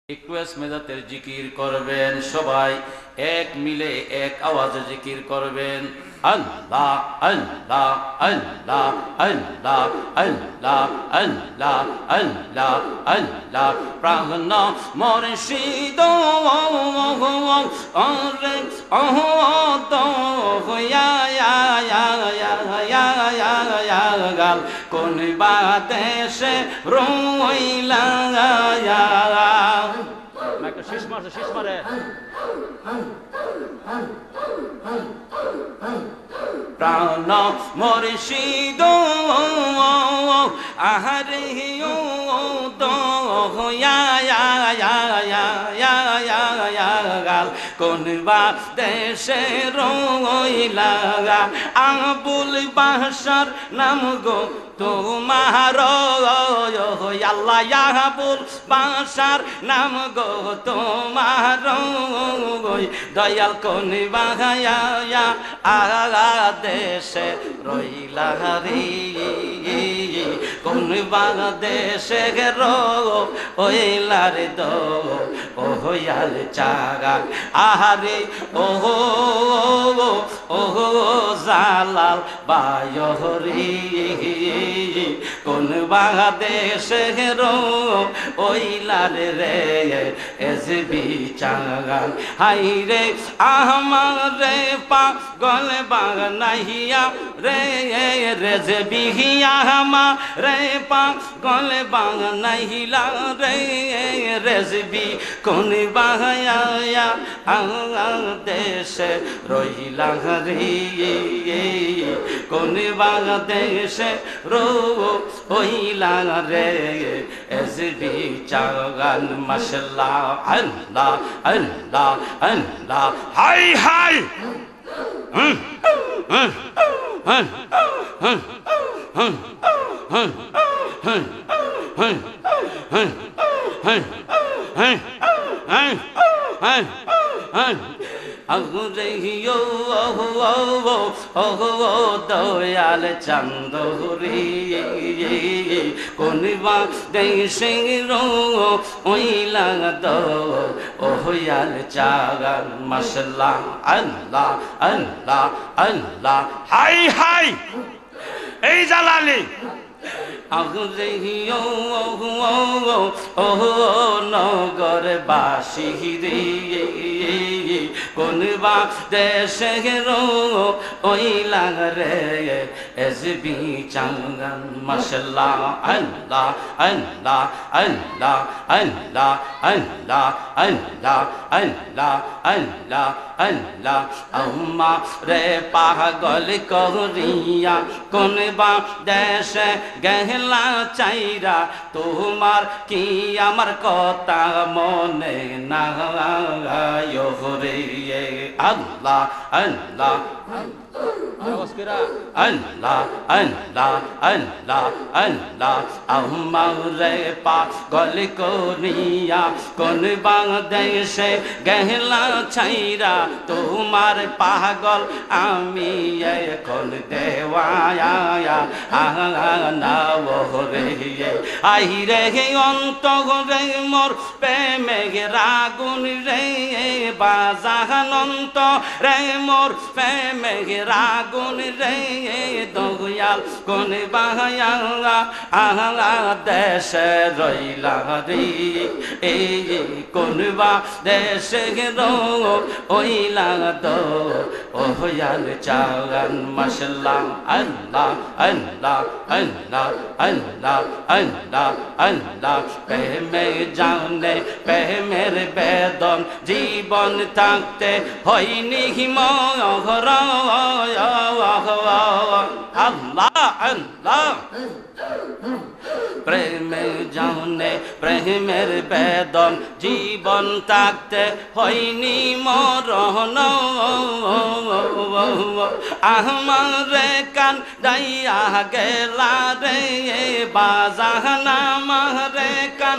request মেজাতের জিকির করবেন সবাই এক মিলে এক আওয়াজে জিকির করবেন আল্লাহ আল্লাহ আল্লাহ আল্লাহ আল্লাহ আল্লাহ আল্লাহ আল্লাহ প্রাণ মুর্শিদ ওরে গাল কোন বাদেশে রইলা শেষ মারে প্রাণ মুর্শিদ আহারে গাল কোন দেশে রইলা আবুল বাসার নাম গো তোমার আল্লাহ আবুল বাসার নাম গো তোমার দয়াল কোন দেশে রইলা রে কোন দেশে রইলা রে দো ও হইয়াল চাগা আহারে ও জালাল বায়রি কোন বাংলাদেশে রইলার রে এসবি চাগান হাই রে আমারে পাগল বানাইয়া রে রেজবি আমারে পাগল বানাইলা রে রেজবি কোন বাহায়া দেশে রইলা রে কোন বাংলাদেশে রইলা রে এসবি চাগান মাশাআল্লাহ আল্লাহ আল্লাহ আল্লাহ হাই হাই দয়াল চান্দরি কোন দেশে রইলা দো ও হইয়াল চাগান মাশাআল্লাহ আল্লাহ আল্লাহ আল্লাহ হাই হাই এই জালালি ও নগর বাসী রে কোন দেশে রইলা রে এসবি চাঙ্গান মাশাআল্লাহ আল্লাহ আল্লাহ আল্লাহ আল্লাহ আল্লাহ আল্লাহ আল্লাহ আল্লাহ আল্লাহ আম্মা রে পাগল করিয়া কোন দেশে গেলা চাইরা তোমার কি আমার কথা মনে না রে আল্লাহ আল্লাহ আল্লাহ আল্লাহ আল্লাহ আল্লাহ আমারে পাগল করিয়া কোন বাংলাদেশে গেলা ছাইরা তোমার পাগল আমি এখন দেওয়ায়া না রে আই রে অন্ত রে মোর প্রেমে রাগুন রে বাজানন্ত রে মোর প্রেমে রাগুন রে দয়াল কোন বাহায়া দেশে রইলা রে এই কোন দেশে রইলা দো ও হইয়াল চাগান মাশাআল্লাহ আল্লাহ আল্লাহ আল্লাহ আল্লাহ আল্লাহ আল্লাহ প্রেমে জানে প্রেমের বেদন জীবন থাকতে হয়নি হিমহর আল্লাহ আল্লাহ প্রেমে জানে প্রেমের বেদন জীবন থাকতে হয়নি মরণ আমারে কান দাইয়া গেলা রে বাজানা মারে কান